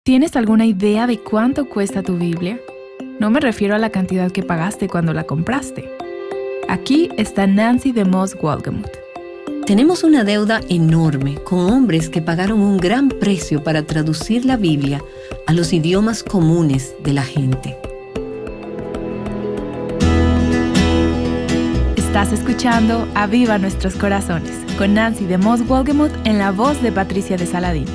¿Tienes alguna idea de cuánto cuesta tu Biblia? No me refiero a la cantidad que pagaste cuando la compraste. Aquí está Nancy DeMoss Wolgemuth. Tenemos una deuda enorme con hombres que pagaron un gran precio para traducir la Biblia a los idiomas comunes de la gente. Estás escuchando Aviva Nuestros Corazones con Nancy DeMoss Wolgemuth en la voz de Patricia de Saladín.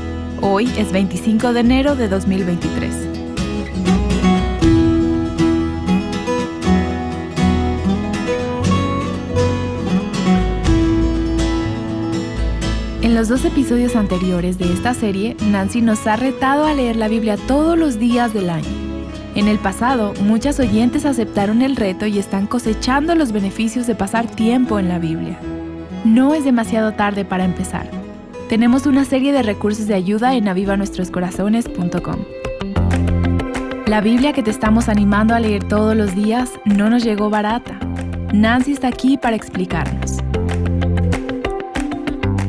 Hoy es 25 de enero de 2023. En los 2 episodios anteriores de esta serie, Nancy nos ha retado a leer la Biblia todos los días del año. En el pasado, muchas oyentes aceptaron el reto y están cosechando los beneficios de pasar tiempo en la Biblia. No es demasiado tarde para empezar. Tenemos una serie de recursos de ayuda en avivanuestroscorazones.com. La Biblia que te estamos animando a leer todos los días no nos llegó barata. Nancy está aquí para explicarnos.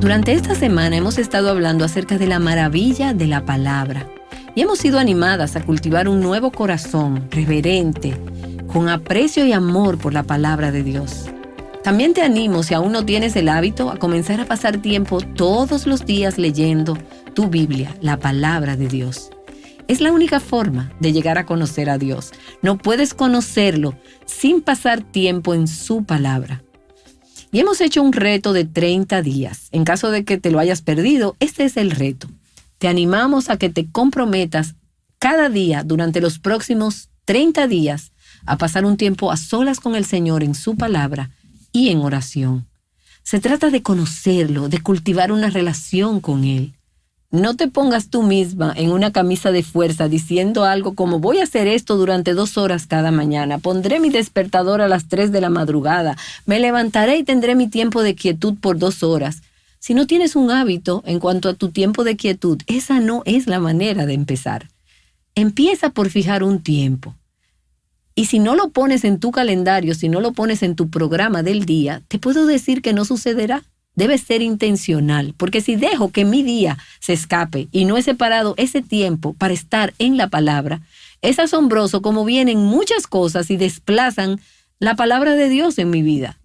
Durante esta semana hemos estado hablando acerca de la maravilla de la palabra y hemos sido animadas a cultivar un nuevo corazón reverente, con aprecio y amor por la palabra de Dios. También te animo, si aún no tienes el hábito, a comenzar a pasar tiempo todos los días leyendo tu Biblia, la palabra de Dios. Es la única forma de llegar a conocer a Dios. No puedes conocerlo sin pasar tiempo en su palabra. Y hemos hecho un reto de 30 días. En caso de que te lo hayas perdido, este es el reto. Te animamos a que te comprometas cada día durante los próximos 30 días a pasar un tiempo a solas con el Señor en su palabra y en oración. Se trata de conocerlo, de cultivar una relación con Él. No te pongas tú misma en una camisa de fuerza diciendo algo como voy a hacer esto durante 2 horas cada mañana, pondré mi despertador a las 3 de la madrugada, me levantaré y tendré mi tiempo de quietud por 2 horas. Si no tienes un hábito en cuanto a tu tiempo de quietud, esa no es la manera de empezar. Empieza por fijar un tiempo. Y si no lo pones en tu calendario, si no lo pones en tu programa del día, te puedo decir que no sucederá. Debe ser intencional, porque si dejo que mi día se escape y no he separado ese tiempo para estar en la palabra, es asombroso cómo vienen muchas cosas y desplazan la palabra de Dios en mi vida.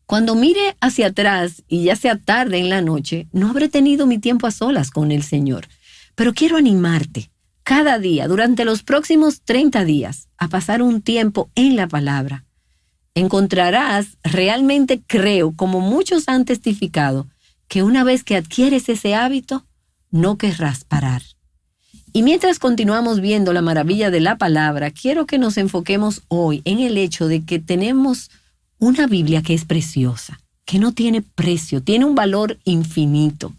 Cuando mire hacia atrás y ya sea tarde en la noche, no habré tenido mi tiempo a solas con el Señor. Pero quiero animarte cada día, durante los próximos 30 días, a pasar un tiempo en la palabra. Encontrarás, realmente creo, como muchos han testificado, que una vez que adquieres ese hábito, no querrás parar. Y mientras continuamos viendo la maravilla de la palabra, quiero que nos enfoquemos hoy en el hecho de que tenemos una Biblia que es preciosa, que no tiene precio, tiene un valor infinito.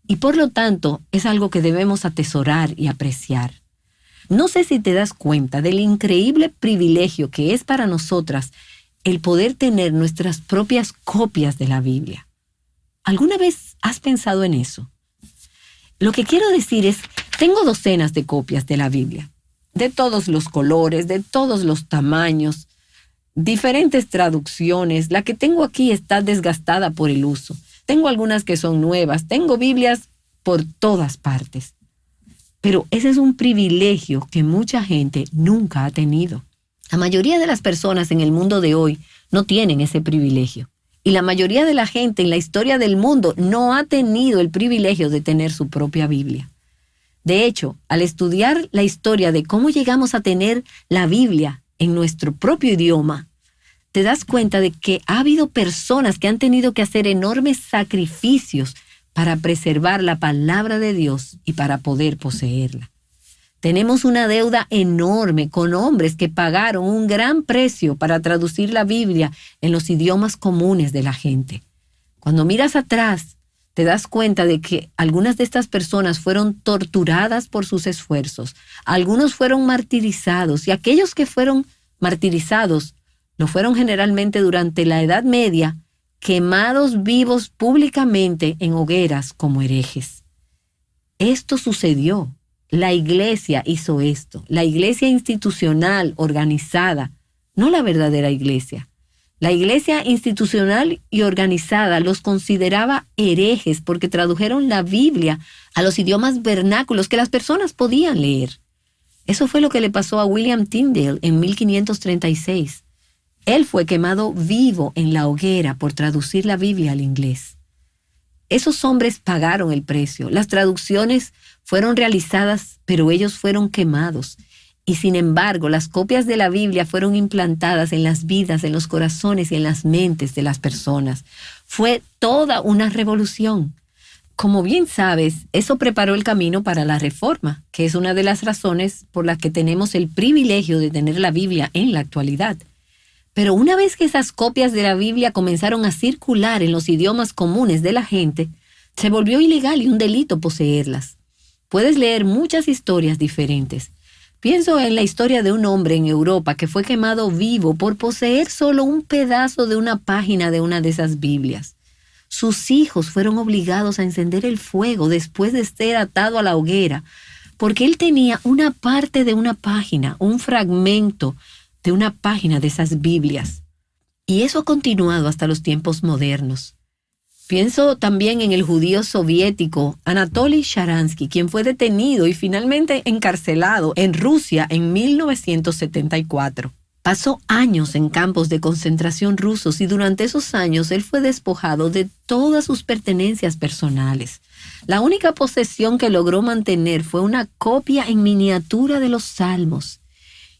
Y por lo tanto, es algo que debemos atesorar y apreciar. No sé si te das cuenta del increíble privilegio que es para nosotras el poder tener nuestras propias copias de la Biblia. ¿Alguna vez has pensado en eso? Lo que quiero decir es, tengo docenas de copias de la Biblia, de todos los colores, de todos los tamaños, diferentes traducciones. La que tengo aquí está desgastada por el uso. Tengo algunas que son nuevas. Tengo Biblias por todas partes. Pero ese es un privilegio que mucha gente nunca ha tenido. La mayoría de las personas en el mundo de hoy no tienen ese privilegio. Y la mayoría de la gente en la historia del mundo no ha tenido el privilegio de tener su propia Biblia. De hecho, al estudiar la historia de cómo llegamos a tener la Biblia en nuestro propio idioma, te das cuenta de que ha habido personas que han tenido que hacer enormes sacrificios para preservar la palabra de Dios y para poder poseerla. Tenemos una deuda enorme con hombres que pagaron un gran precio para traducir la Biblia en los idiomas comunes de la gente. Cuando miras atrás, te das cuenta de que algunas de estas personas fueron torturadas por sus esfuerzos, algunos fueron martirizados y aquellos que fueron martirizados lo fueron generalmente durante la Edad Media, quemados vivos públicamente en hogueras como herejes. Esto sucedió. La iglesia hizo esto. La iglesia institucional, organizada, no la verdadera iglesia. La iglesia institucional y organizada los consideraba herejes porque tradujeron la Biblia a los idiomas vernáculos que las personas podían leer. Eso fue lo que le pasó a William Tyndale en 1536. Él fue quemado vivo en la hoguera por traducir la Biblia al inglés. Esos hombres pagaron el precio. Las traducciones fueron realizadas, pero ellos fueron quemados. Y sin embargo, las copias de la Biblia fueron implantadas en las vidas, en los corazones y en las mentes de las personas. Fue toda una revolución. Como bien sabes, eso preparó el camino para la Reforma, que es una de las razones por las que tenemos el privilegio de tener la Biblia en la actualidad. Pero una vez que esas copias de la Biblia comenzaron a circular en los idiomas comunes de la gente, se volvió ilegal y un delito poseerlas. Puedes leer muchas historias diferentes. Pienso en la historia de un hombre en Europa que fue quemado vivo por poseer solo un pedazo de una página de una de esas Biblias. Sus hijos fueron obligados a encender el fuego después de ser atado a la hoguera, porque él tenía una parte de una página, un fragmento de una página de esas Biblias. Y eso ha continuado hasta los tiempos modernos. Pienso también en el judío soviético Anatoly Sharansky, quien fue detenido y finalmente encarcelado en Rusia en 1974. Pasó años en campos de concentración rusos y durante esos años él fue despojado de todas sus pertenencias personales. La única posesión que logró mantener fue una copia en miniatura de los Salmos.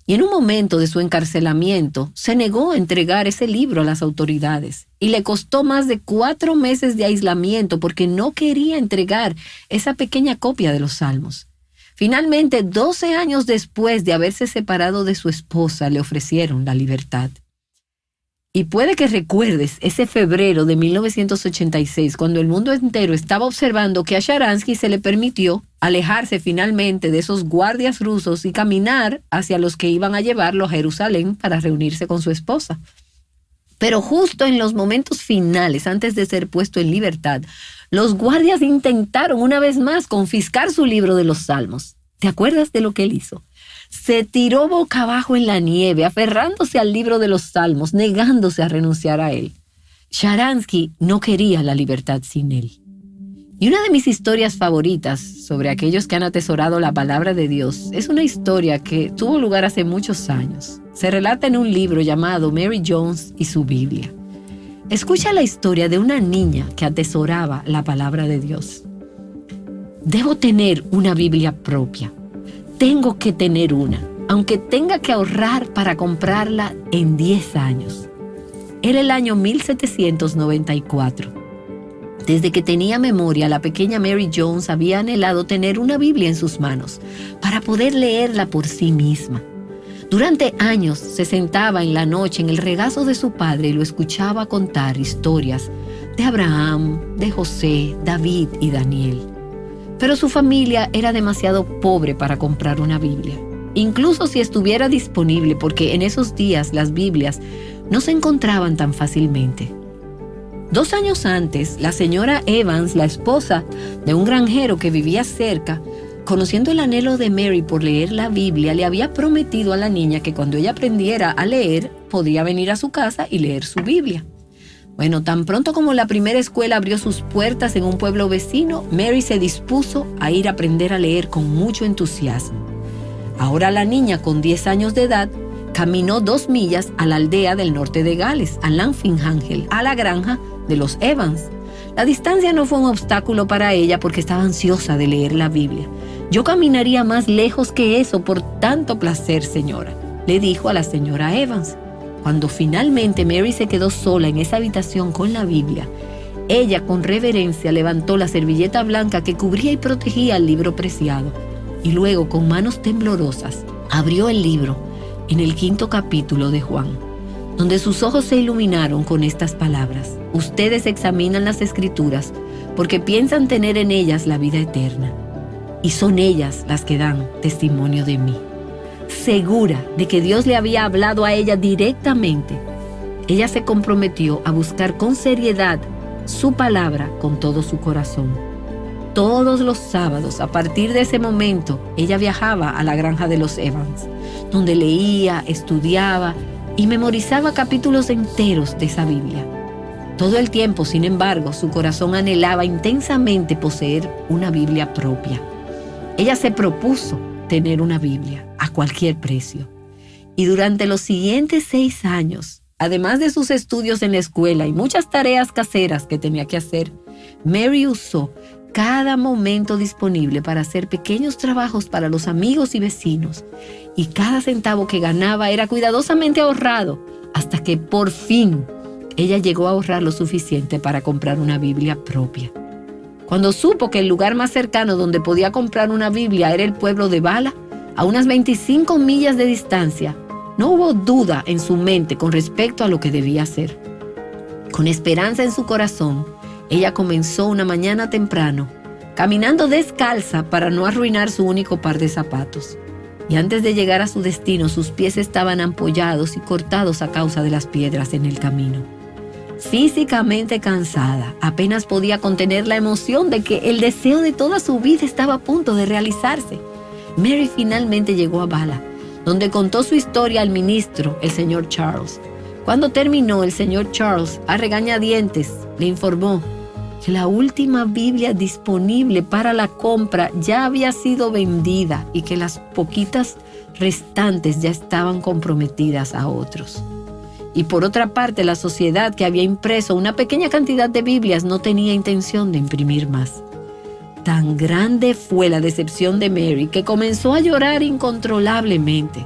Y en un momento de su encarcelamiento, se negó a entregar ese libro a las autoridades y le costó más de 4 meses de aislamiento porque no quería entregar esa pequeña copia de los Salmos. Finalmente, 12 años después de haberse separado de su esposa, le ofrecieron la libertad. Y puede que recuerdes ese febrero de 1986, cuando el mundo entero estaba observando que a Sharansky se le permitió alejarse finalmente de esos guardias rusos y caminar hacia los que iban a llevarlo a Jerusalén para reunirse con su esposa. Pero justo en los momentos finales, antes de ser puesto en libertad, los guardias intentaron una vez más confiscar su libro de los Salmos. ¿Te acuerdas de lo que él hizo? Se tiró boca abajo en la nieve, aferrándose al libro de los Salmos, negándose a renunciar a él. Sharansky no quería la libertad sin él. Y una de mis historias favoritas sobre aquellos que han atesorado la palabra de Dios es una historia que tuvo lugar hace muchos años. Se relata en un libro llamado Mary Jones y su Biblia. Escucha la historia de una niña que atesoraba la palabra de Dios. Debo tener una Biblia propia. Tengo que tener una, aunque tenga que ahorrar para comprarla en 10 años. Era el año 1794. Desde que tenía memoria, la pequeña Mary Jones había anhelado tener una Biblia en sus manos para poder leerla por sí misma. Durante años se sentaba en la noche en el regazo de su padre y lo escuchaba contar historias de Abraham, de José, David y Daniel. Pero su familia era demasiado pobre para comprar una Biblia, incluso si estuviera disponible, porque en esos días las Biblias no se encontraban tan fácilmente. 2 años antes, la señora Evans, la esposa de un granjero que vivía cerca, conociendo el anhelo de Mary por leer la Biblia, le había prometido a la niña que cuando ella aprendiera a leer, podría venir a su casa y leer su Biblia. Bueno, tan pronto como la primera escuela abrió sus puertas en un pueblo vecino, Mary se dispuso a ir a aprender a leer con mucho entusiasmo. Ahora la niña, con 10 años de edad, caminó 2 millas a la aldea del norte de Gales, a Lanfingangel, a la granja de los Evans. La distancia no fue un obstáculo para ella porque estaba ansiosa de leer la Biblia. «Yo caminaría más lejos que eso por tanto placer, señora», le dijo a la señora Evans. Cuando finalmente Mary se quedó sola en esa habitación con la Biblia, ella con reverencia levantó la servilleta blanca que cubría y protegía el libro preciado y luego con manos temblorosas abrió el libro en el 5º capítulo de Juan, donde sus ojos se iluminaron con estas palabras: «Ustedes examinan las Escrituras porque piensan tener en ellas la vida eterna, y son ellas las que dan testimonio de mí». Segura de que Dios le había hablado a ella directamente, ella se comprometió a buscar con seriedad su palabra con todo su corazón. Todos los sábados, a partir de ese momento, ella viajaba a la granja de los Evans, donde leía, estudiaba y memorizaba capítulos enteros de esa Biblia. Todo el tiempo, sin embargo, su corazón anhelaba intensamente poseer una Biblia propia. Ella se propuso tener una Biblia a cualquier precio. Y durante los siguientes 6 años, además de sus estudios en la escuela y muchas tareas caseras que tenía que hacer, Mary usó cada momento disponible para hacer pequeños trabajos para los amigos y vecinos, y cada centavo que ganaba era cuidadosamente ahorrado hasta que por fin ella llegó a ahorrar lo suficiente para comprar una Biblia propia. Cuando supo que el lugar más cercano donde podía comprar una Biblia era el pueblo de Bala, a unas 25 millas de distancia, no hubo duda en su mente con respecto a lo que debía hacer. Con esperanza en su corazón, ella comenzó una mañana temprano, caminando descalza para no arruinar su único par de zapatos. Y antes de llegar a su destino, sus pies estaban ampollados y cortados a causa de las piedras en el camino. Físicamente cansada, apenas podía contener la emoción de que el deseo de toda su vida estaba a punto de realizarse. Mary finalmente llegó a Bala, donde contó su historia al ministro, el señor Charles. Cuando terminó, el señor Charles, a regañadientes, le informó que la última Biblia disponible para la compra ya había sido vendida y que las poquitas restantes ya estaban comprometidas a otros. Y por otra parte, la sociedad que había impreso una pequeña cantidad de Biblias no tenía intención de imprimir más. Tan grande fue la decepción de Mary que comenzó a llorar incontrolablemente.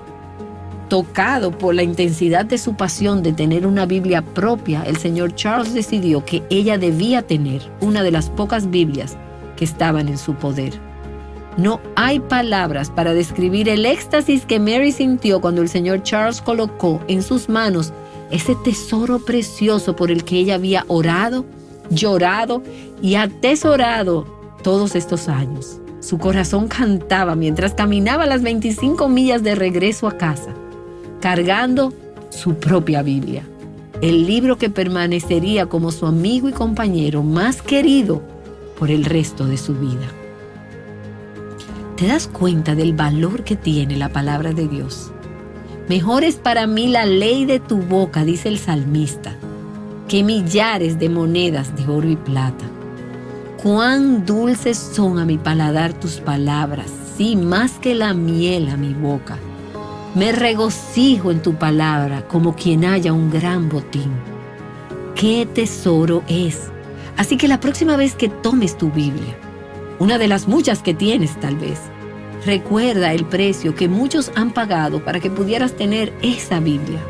Tocado por la intensidad de su pasión de tener una Biblia propia, el señor Charles decidió que ella debía tener una de las pocas Biblias que estaban en su poder. No hay palabras para describir el éxtasis que Mary sintió cuando el señor Charles colocó en sus manos ese tesoro precioso por el que ella había orado, llorado y atesorado todos estos años. Su corazón cantaba mientras caminaba las 25 millas de regreso a casa, cargando su propia Biblia, el libro que permanecería como su amigo y compañero más querido por el resto de su vida. ¿Te das cuenta del valor que tiene la palabra de Dios? Mejor es para mí la ley de tu boca, dice el salmista, que millares de monedas de oro y plata. Cuán dulces son a mi paladar tus palabras, sí, más que la miel a mi boca. Me regocijo en tu palabra como quien halla un gran botín. ¡Qué tesoro es! Así que la próxima vez que tomes tu Biblia, una de las muchas que tienes tal vez, recuerda el precio que muchos han pagado para que pudieras tener esa Biblia.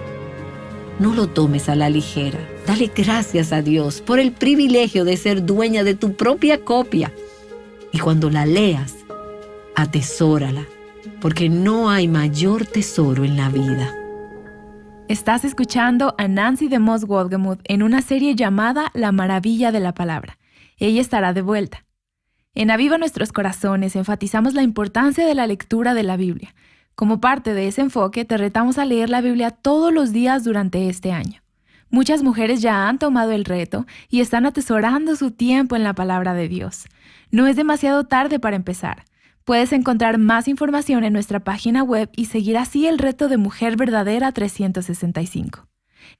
No lo tomes a la ligera. Dale gracias a Dios por el privilegio de ser dueña de tu propia copia. Y cuando la leas, atesórala, porque no hay mayor tesoro en la vida. Estás escuchando a Nancy DeMoss Wolgemuth en una serie llamada La Maravilla de la Palabra. Ella estará de vuelta. En Aviva Nuestros Corazones enfatizamos la importancia de la lectura de la Biblia. Como parte de ese enfoque, te retamos a leer la Biblia todos los días durante este año. Muchas mujeres ya han tomado el reto y están atesorando su tiempo en la palabra de Dios. No es demasiado tarde para empezar. Puedes encontrar más información en nuestra página web y seguir así el reto de Mujer Verdadera 365.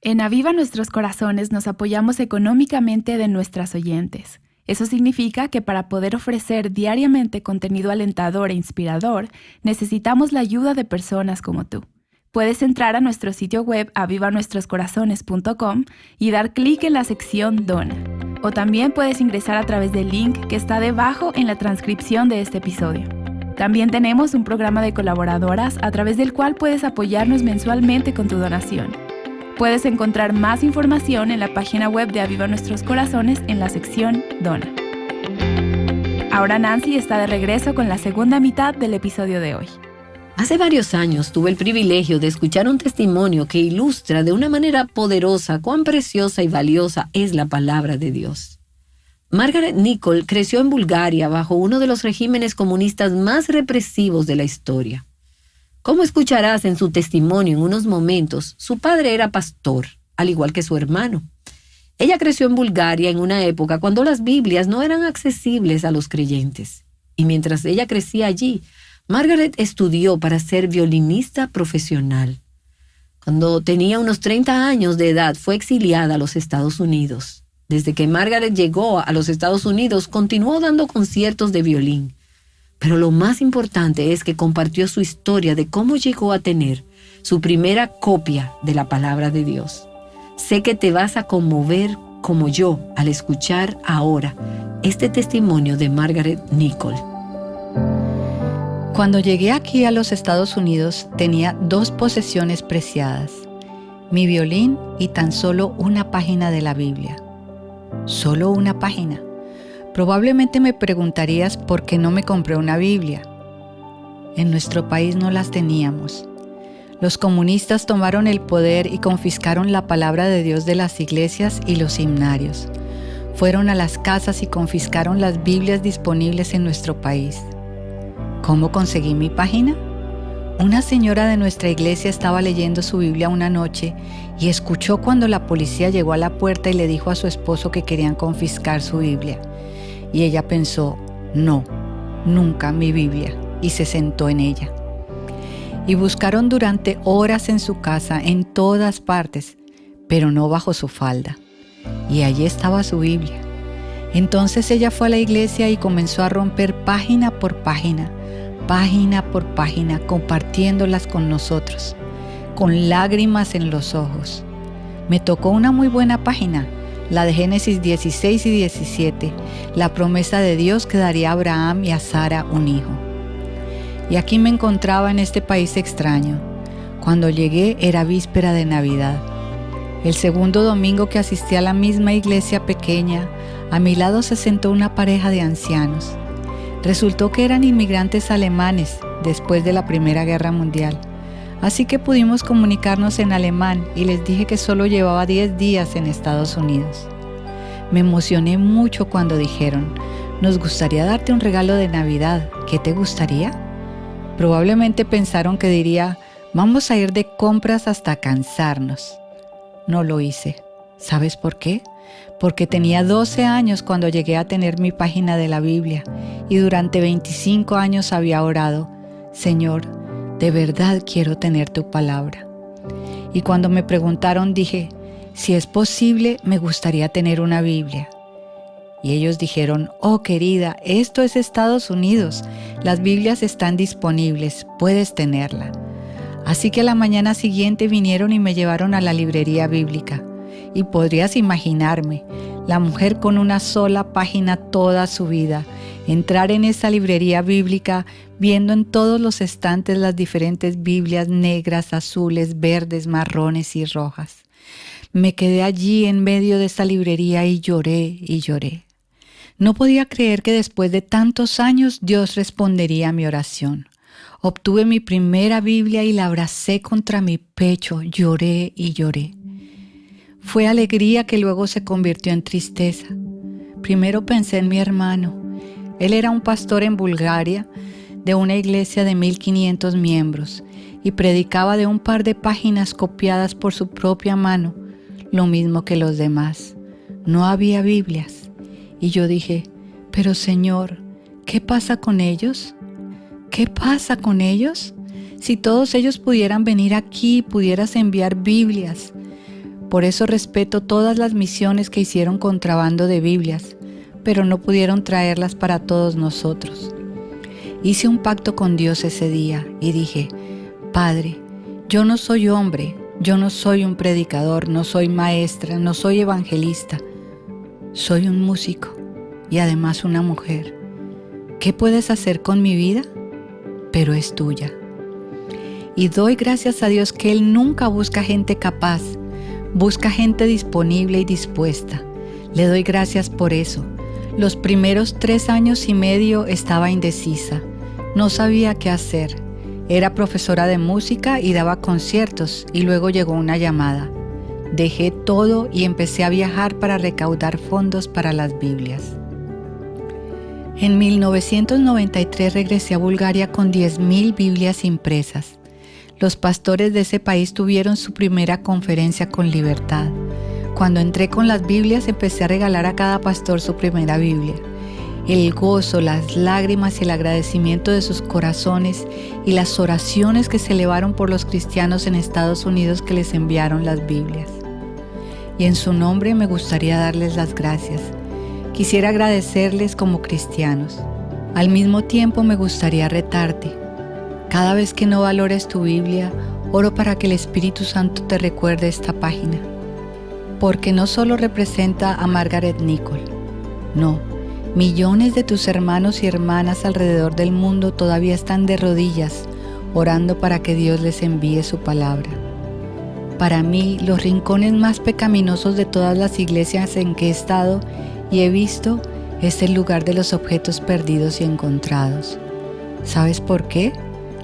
En Aviva Nuestros Corazones nos apoyamos económicamente de nuestras oyentes. Eso significa que para poder ofrecer diariamente contenido alentador e inspirador, necesitamos la ayuda de personas como tú. Puedes entrar a nuestro sitio web avivanuestroscorazones.com y dar clic en la sección Dona. O también puedes ingresar a través del link que está debajo en la transcripción de este episodio. También tenemos un programa de colaboradoras a través del cual puedes apoyarnos mensualmente con tu donación. Puedes encontrar más información en la página web de Aviva Nuestros Corazones en la sección Dona. Ahora Nancy está de regreso con la segunda mitad del episodio de hoy. Hace varios años tuve el privilegio de escuchar un testimonio que ilustra de una manera poderosa cuán preciosa y valiosa es la palabra de Dios. Margaret Nichol creció en Bulgaria bajo uno de los regímenes comunistas más represivos de la historia. Como escucharás en su testimonio en unos momentos, su padre era pastor, al igual que su hermano. Ella creció en Bulgaria en una época cuando las Biblias no eran accesibles a los creyentes. Y mientras ella crecía allí, Margaret estudió para ser violinista profesional. Cuando tenía unos 30 años de edad, fue exiliada a los Estados Unidos. Desde que Margaret llegó a los Estados Unidos, continuó dando conciertos de violín. Pero lo más importante es que compartió su historia de cómo llegó a tener su primera copia de la palabra de Dios. Sé que te vas a conmover como yo al escuchar ahora este testimonio de Margaret Nichol. Cuando llegué aquí a los Estados Unidos tenía 2 posesiones preciadas, mi violín y tan solo una página de la Biblia. Solo una página. Probablemente me preguntarías por qué no me compré una Biblia. En nuestro país no las teníamos. Los comunistas tomaron el poder y confiscaron la palabra de Dios de las iglesias y los himnarios. Fueron a las casas y confiscaron las Biblias disponibles en nuestro país. ¿Cómo conseguí mi página? Una señora de nuestra iglesia estaba leyendo su Biblia una noche y escuchó cuando la policía llegó a la puerta y le dijo a su esposo que querían confiscar su Biblia. Y ella pensó, no, nunca mi Biblia, y se sentó en ella. Y buscaron durante horas en su casa, en todas partes, pero no bajo su falda. Y allí estaba su Biblia. Entonces ella fue a la iglesia y comenzó a romper página por página por página, compartiéndolas con nosotros, con lágrimas en los ojos. Me tocó una muy buena página, la de Génesis 16 y 17, la promesa de Dios que daría a Abraham y a Sara un hijo. Y aquí me encontraba en este país extraño. Cuando llegué era víspera de Navidad. El segundo domingo que asistí a la misma iglesia pequeña, a mi lado se sentó una pareja de ancianos. Resultó que eran inmigrantes alemanes después de la Primera Guerra Mundial. Así que pudimos comunicarnos en alemán y les dije que solo llevaba 10 días en Estados Unidos. Me emocioné mucho cuando dijeron, nos gustaría darte un regalo de Navidad, ¿qué te gustaría? Probablemente pensaron que diría, vamos a ir de compras hasta cansarnos. No lo hice. ¿Sabes por qué? Porque tenía 12 años cuando llegué a tener mi página de la Biblia y durante 25 años había orado, Señor, de verdad quiero tener tu palabra. Y cuando me preguntaron dije, si es posible, me gustaría tener una Biblia. Y ellos dijeron, oh querida, esto es Estados Unidos, las Biblias están disponibles, puedes tenerla. Así que a la mañana siguiente vinieron y me llevaron a la librería bíblica. Y podrías imaginarme, la mujer con una sola página toda su vida, entrar en esa librería bíblica viendo en todos los estantes las diferentes Biblias negras, azules, verdes, marrones y rojas. Me quedé allí en medio de esa librería y lloré y lloré. No podía creer que después de tantos años Dios respondería a mi oración. Obtuve mi primera Biblia y la abracé contra mi pecho, lloré y lloré. Fue alegría que luego se convirtió en tristeza. Primero pensé en mi hermano. Él era un pastor en Bulgaria de una iglesia de 1500 miembros y predicaba de un par de páginas copiadas por su propia mano, lo mismo que los demás. No había Biblias. Y yo dije, pero Señor, ¿qué pasa con ellos? ¿Qué pasa con ellos? Si todos ellos pudieran venir aquí, pudieras enviar Biblias. Por eso respeto todas las misiones que hicieron contrabando de Biblias, pero no pudieron traerlas para todos nosotros. Hice un pacto con Dios ese día y dije, Padre, yo no soy hombre, yo no soy un predicador, no soy maestra, no soy evangelista. Soy un músico y además una mujer. ¿Qué puedes hacer con mi vida? Pero es tuya. Y doy gracias a Dios que Él nunca busca gente capaz, busca gente disponible y dispuesta. Le doy gracias por eso. Los primeros 3 años y medio estaba indecisa. No sabía qué hacer. Era profesora de música y daba conciertos y luego llegó una llamada. Dejé todo y empecé a viajar para recaudar fondos para las Biblias. En 1993 regresé a Bulgaria con 10,000 Biblias impresas. Los pastores de ese país tuvieron su primera conferencia con libertad. Cuando entré con las Biblias empecé a regalar a cada pastor su primera Biblia. el gozo, las lágrimas y el agradecimiento de sus corazones y las oraciones que se elevaron por los cristianos en Estados Unidos que les enviaron las Biblias. Y en su nombre me gustaría darles las gracias. Quisiera agradecerles como cristianos. Al mismo tiempo me gustaría retarte. Cada vez que no valores tu Biblia, oro para que el Espíritu Santo te recuerde esta página. Porque no solo representa a Margaret Nichol, no, millones de tus hermanos y hermanas alrededor del mundo todavía están de rodillas, orando para que Dios les envíe su palabra. Para mí, los rincones más pecaminosos de todas las iglesias en que he estado y he visto es el lugar de los objetos perdidos y encontrados. ¿Sabes por qué?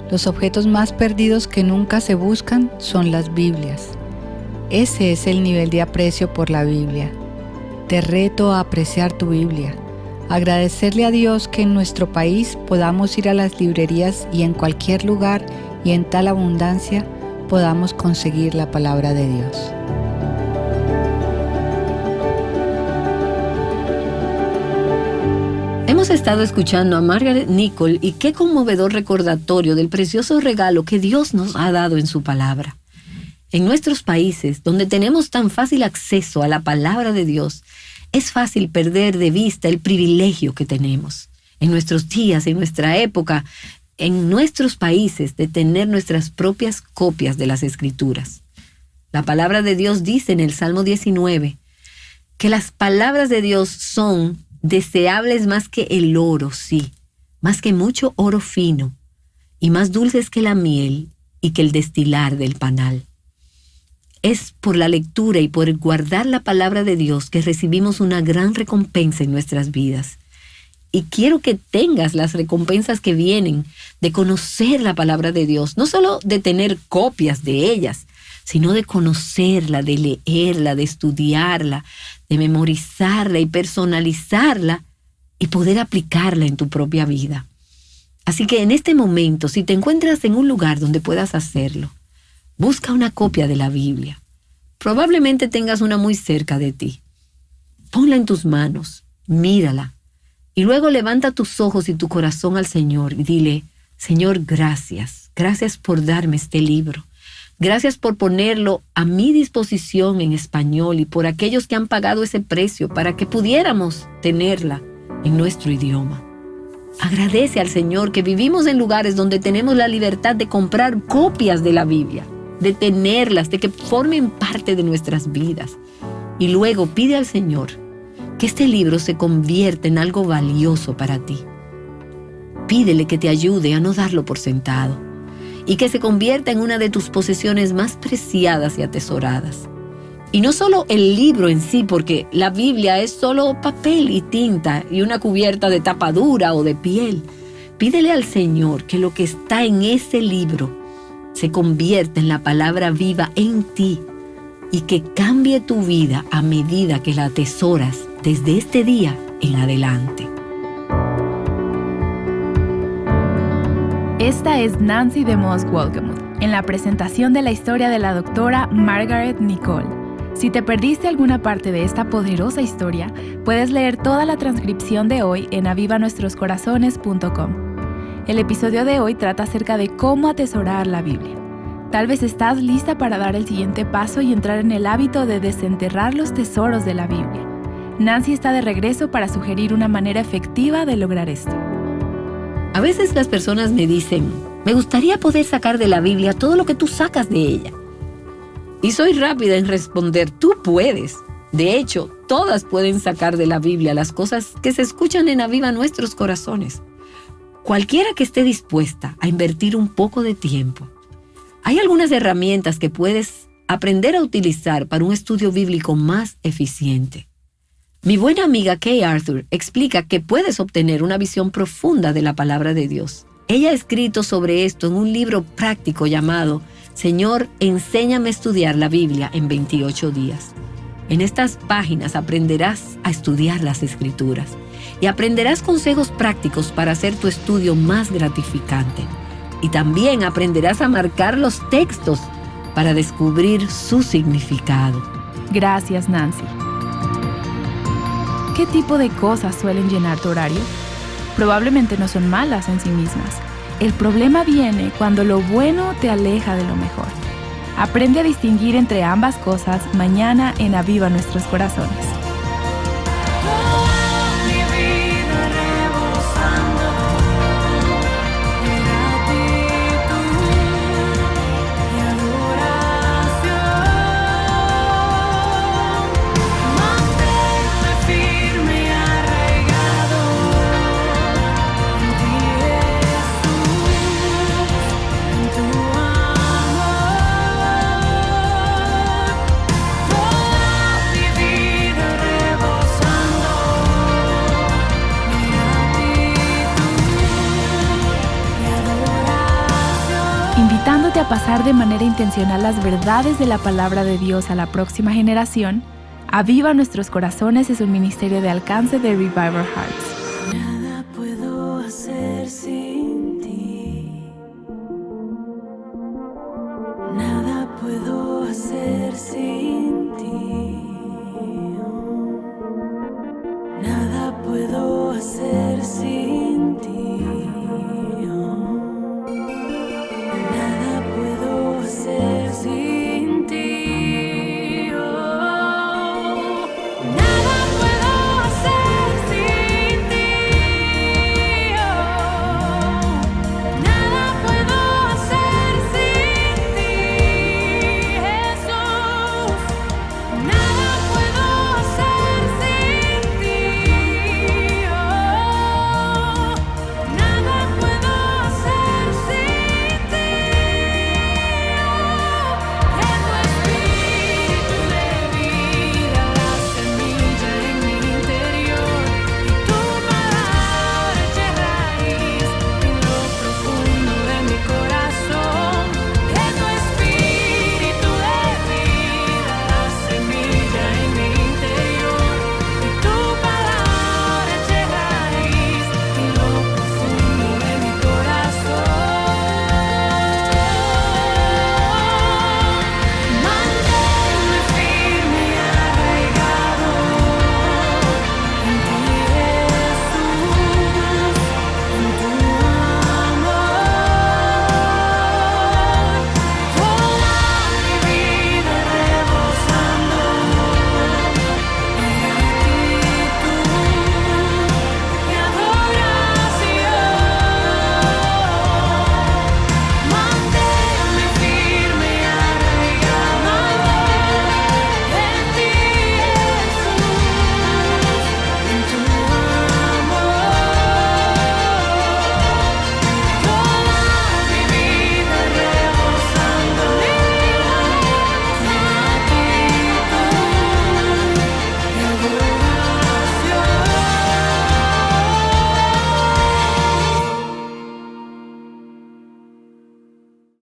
Los objetos más perdidos que nunca se buscan son las Biblias. Ese es el nivel de aprecio por la Biblia. Te reto a apreciar tu Biblia. Agradecerle a Dios que en nuestro país podamos ir a las librerías y en cualquier lugar y en tal abundancia podamos conseguir la palabra de Dios. Hemos estado escuchando a Margaret Nichol y qué conmovedor recordatorio del precioso regalo que Dios nos ha dado en su palabra. En nuestros países, donde tenemos tan fácil acceso a la palabra de Dios, es fácil perder de vista el privilegio que tenemos. En nuestros días, en nuestra época, en nuestros países, de tener nuestras propias copias de las Escrituras. La palabra de Dios dice en el Salmo 19 que las palabras de Dios son deseables más que el oro, sí, más que mucho oro fino, y más dulces que la miel y que el destilar del panal. Es por la lectura y por guardar la palabra de Dios que recibimos una gran recompensa en nuestras vidas. Y quiero que tengas las recompensas que vienen de conocer la palabra de Dios, no solo de tener copias de ellas, sino de conocerla, de leerla, de estudiarla, de memorizarla y personalizarla y poder aplicarla en tu propia vida. Así que en este momento, si te encuentras en un lugar donde puedas hacerlo, busca una copia de la Biblia. Probablemente tengas una muy cerca de ti. Ponla en tus manos, mírala, y luego levanta tus ojos y tu corazón al Señor y dile: Señor, gracias. Gracias por darme este libro. Gracias por ponerlo a mi disposición en español y por aquellos que han pagado ese precio para que pudiéramos tenerla en nuestro idioma. Agradece al Señor que vivimos en lugares donde tenemos la libertad de comprar copias de la Biblia, de tenerlas, de que formen parte de nuestras vidas. Y luego pide al Señor que este libro se convierta en algo valioso para ti. Pídele que te ayude a no darlo por sentado y que se convierta en una de tus posesiones más preciadas y atesoradas. Y no solo el libro en sí, porque la Biblia es solo papel y tinta y una cubierta de tapa dura o de piel. Pídele al Señor que lo que está en ese libro se convierta en la palabra viva en ti y que cambie tu vida a medida que la atesoras desde este día en adelante. Esta es Nancy DeMoss Wolgemuth, en la presentación de la historia de la doctora Margaret Nichol. Si te perdiste alguna parte de esta poderosa historia, puedes leer toda la transcripción de hoy en avivanuestroscorazones.com. El episodio de hoy trata acerca de cómo atesorar la Biblia. Tal vez estás lista para dar el siguiente paso y entrar en el hábito de desenterrar los tesoros de la Biblia. Nancy está de regreso para sugerir una manera efectiva de lograr esto. A veces las personas me dicen: me gustaría poder sacar de la Biblia todo lo que tú sacas de ella. Y soy rápida en responder: tú puedes. De hecho, todas pueden sacar de la Biblia las cosas que se escuchan en Aviva Nuestros Corazones. Cualquiera que esté dispuesta a invertir un poco de tiempo. Hay algunas herramientas que puedes aprender a utilizar para un estudio bíblico más eficiente. Mi buena amiga Kay Arthur explica que puedes obtener una visión profunda de la palabra de Dios. Ella ha escrito sobre esto en un libro práctico llamado Señor, enséñame a estudiar la Biblia en 28 días. En estas páginas aprenderás a estudiar las Escrituras y aprenderás consejos prácticos para hacer tu estudio más gratificante. Y también aprenderás a marcar los textos para descubrir su significado. Gracias, Nancy. ¿Qué tipo de cosas suelen llenar tu horario? Probablemente no son malas en sí mismas. El problema viene cuando lo bueno te aleja de lo mejor. Aprende a distinguir entre ambas cosas mañana en Aviva Nuestros Corazones. Invitándote a pasar de manera intencional las verdades de la palabra de Dios a la próxima generación, Aviva Nuestros Corazones es un ministerio de alcance de Revival Hearts.